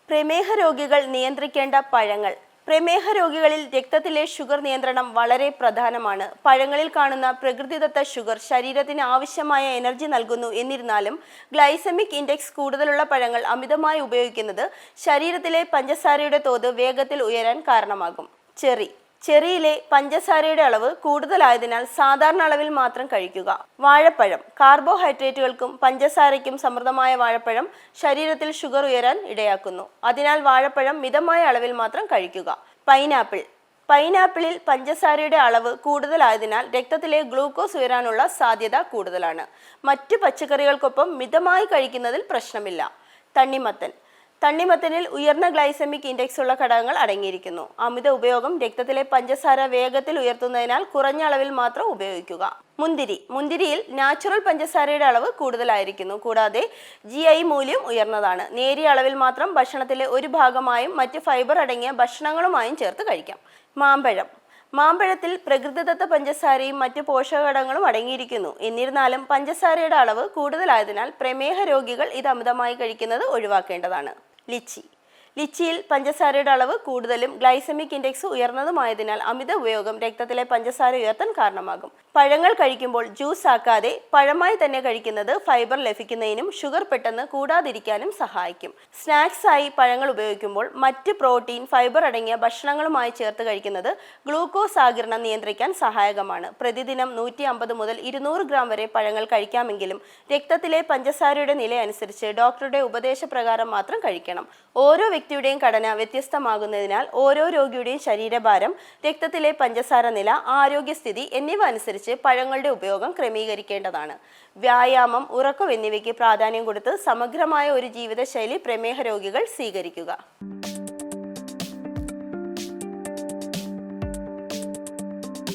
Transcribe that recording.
പ്രമേഹ രോഗികൾ നിയന്ത്രിക്കേണ്ട പഴങ്ങൾ. പ്രമേഹ രോഗികളിൽ രക്തത്തിലെ ഷുഗർ നിയന്ത്രണം വളരെ പ്രധാനമാണ്. പഴങ്ങളിൽ കാണുന്ന പ്രകൃതിദത്ത ഷുഗർ ശരീരത്തിന് ആവശ്യമായ എനർജി നൽകുന്നു. എന്നിരുന്നാലും ഗ്ലൈസമിക് ഇൻഡെക്സ് കൂടുതലുള്ള പഴങ്ങൾ അമിതമായി ഉപയോഗിക്കുന്നത് ശരീരത്തിലെ പഞ്ചസാരയുടെ തോത് വേഗത്തിൽ ഉയരാൻ കാരണമാകും. ചെറിയിലെ പഞ്ചസാരയുടെ അളവ് കൂടുതലായതിനാൽ സാധാരണ അളവിൽ മാത്രം കഴിക്കുക. വാഴപ്പഴം. കാർബോഹൈഡ്രേറ്റുകൾക്കും പഞ്ചസാരയ്ക്കും സമൃദ്ധമായ വാഴപ്പഴം ശരീരത്തിൽ ഷുഗർ ഉയരാൻ ഇടയാക്കുന്നു. അതിനാൽ വാഴപ്പഴം മിതമായ അളവിൽ മാത്രം കഴിക്കുക. പൈനാപ്പിളിൽ പഞ്ചസാരയുടെ അളവ് കൂടുതലായതിനാൽ രക്തത്തിലെ ഗ്ലൂക്കോസ് ഉയരാനുള്ള സാധ്യത കൂടുതലാണ്. മറ്റു പച്ചക്കറികൾക്കൊപ്പം മിതമായി കഴിക്കുന്നതിൽ പ്രശ്നമില്ല. തണ്ണിമത്തനിൽ ഉയർന്ന ഗ്ലൈസമിക് ഇൻഡെക്സ് ഉള്ള ഘടകങ്ങൾ അടങ്ങിയിരിക്കുന്നു. അമിത ഉപയോഗം രക്തത്തിലെ പഞ്ചസാര വേഗത്തിൽ ഉയർത്തുന്നതിനാൽ കുറഞ്ഞ അളവിൽ മാത്രം ഉപയോഗിക്കുക. മുന്തിരിയിൽ നാച്ചുറൽ പഞ്ചസാരയുടെ അളവ് കൂടുതലായിരിക്കുന്നു. കൂടാതെ GI മൂല്യം ഉയർന്നതാണ്. നേരിയ അളവിൽ മാത്രം ഭക്ഷണത്തിലെ ഒരു ഭാഗമായും മറ്റ് ഫൈബർ അടങ്ങിയ ഭക്ഷണങ്ങളുമായും ചേർത്ത് കഴിക്കാം. മാമ്പഴത്തിൽ പ്രകൃതിദത്ത പഞ്ചസാരയും മറ്റ് പോഷകഘടകങ്ങളും അടങ്ങിയിരിക്കുന്നു. എന്നിരുന്നാലും പഞ്ചസാരയുടെ അളവ് കൂടുതലായതിനാൽ പ്രമേഹ രോഗികൾ ഇത് അമിതമായി കഴിക്കുന്നത് ഒഴിവാക്കേണ്ടതാണ്. ലിച്ചിയിൽ പഞ്ചസാരയുടെ അളവ് കൂടുതലും ഗ്ലൈസമിക് ഇൻഡെക്സ് ഉയർന്നതുമായതിനാൽ അമിത ഉപയോഗം രക്തത്തിലെ പഞ്ചസാര ഉയർത്താൻ കാരണമാകും. പഴങ്ങൾ കഴിക്കുമ്പോൾ ജ്യൂസ് ആക്കാതെ പഴമായി തന്നെ കഴിക്കുന്നത് ഫൈബർ ലഭിക്കുന്നതിനും ഷുഗർ പെട്ടെന്ന് കൂടാതിരിക്കാനും സഹായിക്കും. സ്നാക്സ് ആയി പഴങ്ങൾ ഉപയോഗിക്കുമ്പോൾ മറ്റ് പ്രോട്ടീൻ, ഫൈബർ അടങ്ങിയ ഭക്ഷണങ്ങളുമായി ചേർത്ത് കഴിക്കുന്നത് ഗ്ലൂക്കോസ് ആഗിരണം നിയന്ത്രിക്കാൻ സഹായകമാണ്. പ്രതിദിനം 150 മുതൽ 200 ഗ്രാം വരെ പഴങ്ങൾ കഴിക്കാമെങ്കിലും രക്തത്തിലെ പഞ്ചസാരയുടെ നില അനുസരിച്ച് ഡോക്ടറുടെ ഉപദേശപ്രകാരം മാത്രം കഴിക്കണം. ഓരോ വ്യക്തിയുടെയും ഘടന വ്യത്യസ്തമാകുന്നതിനാൽ ഓരോ രോഗിയുടെയും ശരീരഭാരം, രക്തത്തിലെ പഞ്ചസാര നില, ആരോഗ്യസ്ഥിതി എന്നിവ അനുസരിച്ച് പഴങ്ങളുടെ ഉപയോഗം ക്രമീകരിക്കേണ്ടതാണ്. വ്യായാമം, ഉറക്കം എന്നിവയ്ക്ക് പ്രാധാന്യം കൊടുത്ത് സമഗ്രമായ ഒരു ജീവിതശൈലി പ്രമേഹ രോഗികൾ സ്വീകരിക്കുക.